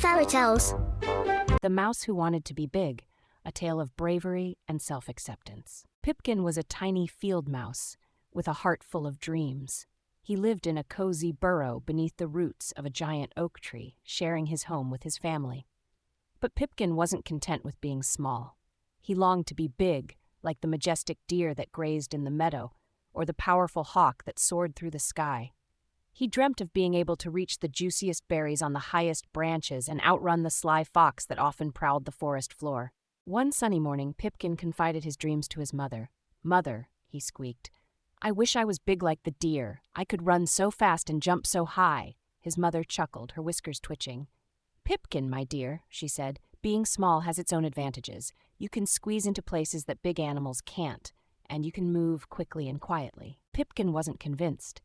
Fairytales. The Mouse Who Wanted to Be Big, a tale of bravery and self-acceptance. Pipkin was a tiny field mouse with a heart full of dreams. He lived in a cozy burrow beneath the roots of a giant oak tree, sharing his home with his family. But Pipkin wasn't content with being small. He longed to be big, like the majestic deer that grazed in the meadow, or the powerful hawk that soared through the sky. He dreamt of being able to reach the juiciest berries on the highest branches and outrun the sly fox that often prowled the forest floor. One sunny morning, Pipkin confided his dreams to his mother. "Mother," he squeaked, "I wish I was big like the deer. I could run so fast and jump so high." His mother chuckled, her whiskers twitching. "Pipkin, my dear," she said, "being small has its own advantages. You can squeeze into places that big animals can't, and you can move quickly and quietly." Pipkin wasn't convinced.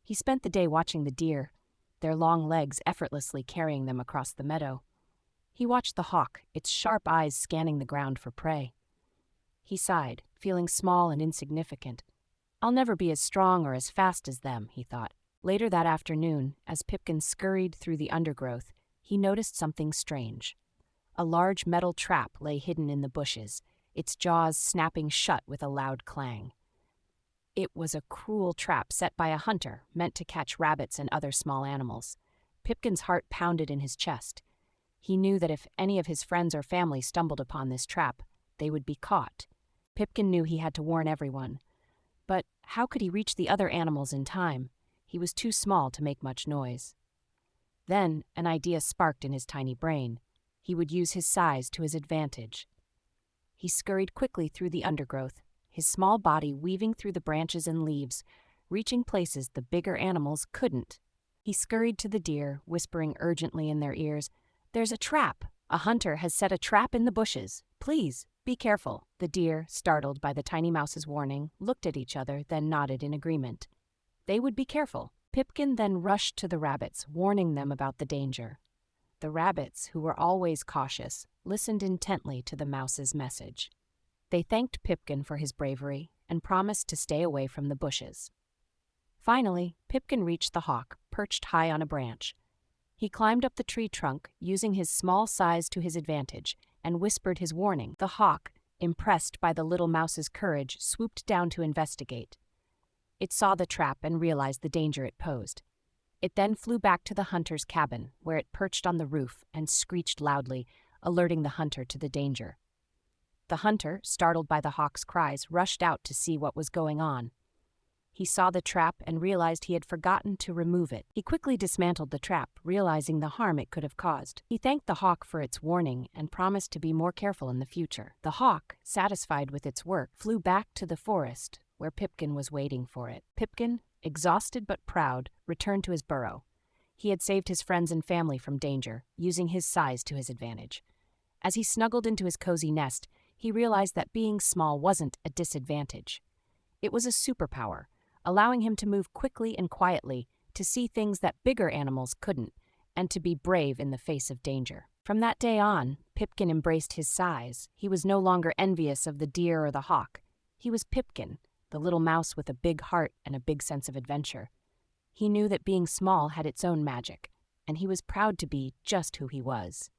He spent the day watching the deer, their long legs effortlessly carrying them across the meadow. He watched the hawk, its sharp eyes scanning the ground for prey. He sighed, feeling small and insignificant. "I'll never be as strong or as fast as them," he thought. Later that afternoon, as Pipkin scurried through the undergrowth, he noticed something strange. A large metal trap lay hidden in the bushes, its jaws snapping shut with a loud clang. It was a cruel trap set by a hunter, meant to catch rabbits and other small animals. Pipkin's heart pounded in his chest. He knew that if any of his friends or family stumbled upon this trap, they would be caught. Pipkin knew he had to warn everyone. But how could he reach the other animals in time? He was too small to make much noise. Then an idea sparked in his tiny brain. He would use his size to his advantage. He scurried quickly through the undergrowth, his small body weaving through the branches and leaves, reaching places the bigger animals couldn't. He scurried to the deer, whispering urgently in their ears, "There's a trap! A hunter has set a trap in the bushes. Please, be careful." The deer, startled by the tiny mouse's warning, looked at each other, then nodded in agreement. They would be careful. Pipkin then rushed to the rabbits, warning them about the danger. The rabbits, who were always cautious, listened intently to the mouse's message. They thanked Pipkin for his bravery and promised to stay away from the bushes. Finally, Pipkin reached the hawk, perched high on a branch. He climbed up the tree trunk, using his small size to his advantage, and whispered his warning. The hawk, impressed by the little mouse's courage, swooped down to investigate. It saw the trap and realized the danger it posed. It then flew back to the hunter's cabin, where it perched on the roof and screeched loudly, alerting the hunter to the danger. The hunter, startled by the hawk's cries, rushed out to see what was going on. He saw the trap and realized he had forgotten to remove it. He quickly dismantled the trap, realizing the harm it could have caused. He thanked the hawk for its warning and promised to be more careful in the future. The hawk, satisfied with its work, flew back to the forest, where Pipkin was waiting for it. Pipkin, exhausted but proud, returned to his burrow. He had saved his friends and family from danger, using his size to his advantage. As he snuggled into his cozy nest, he realized that being small wasn't a disadvantage. It was a superpower, allowing him to move quickly and quietly, to see things that bigger animals couldn't, and to be brave in the face of danger. From that day on, Pipkin embraced his size. He was no longer envious of the deer or the hawk. He was Pipkin, the little mouse with a big heart and a big sense of adventure. He knew that being small had its own magic, and he was proud to be just who he was.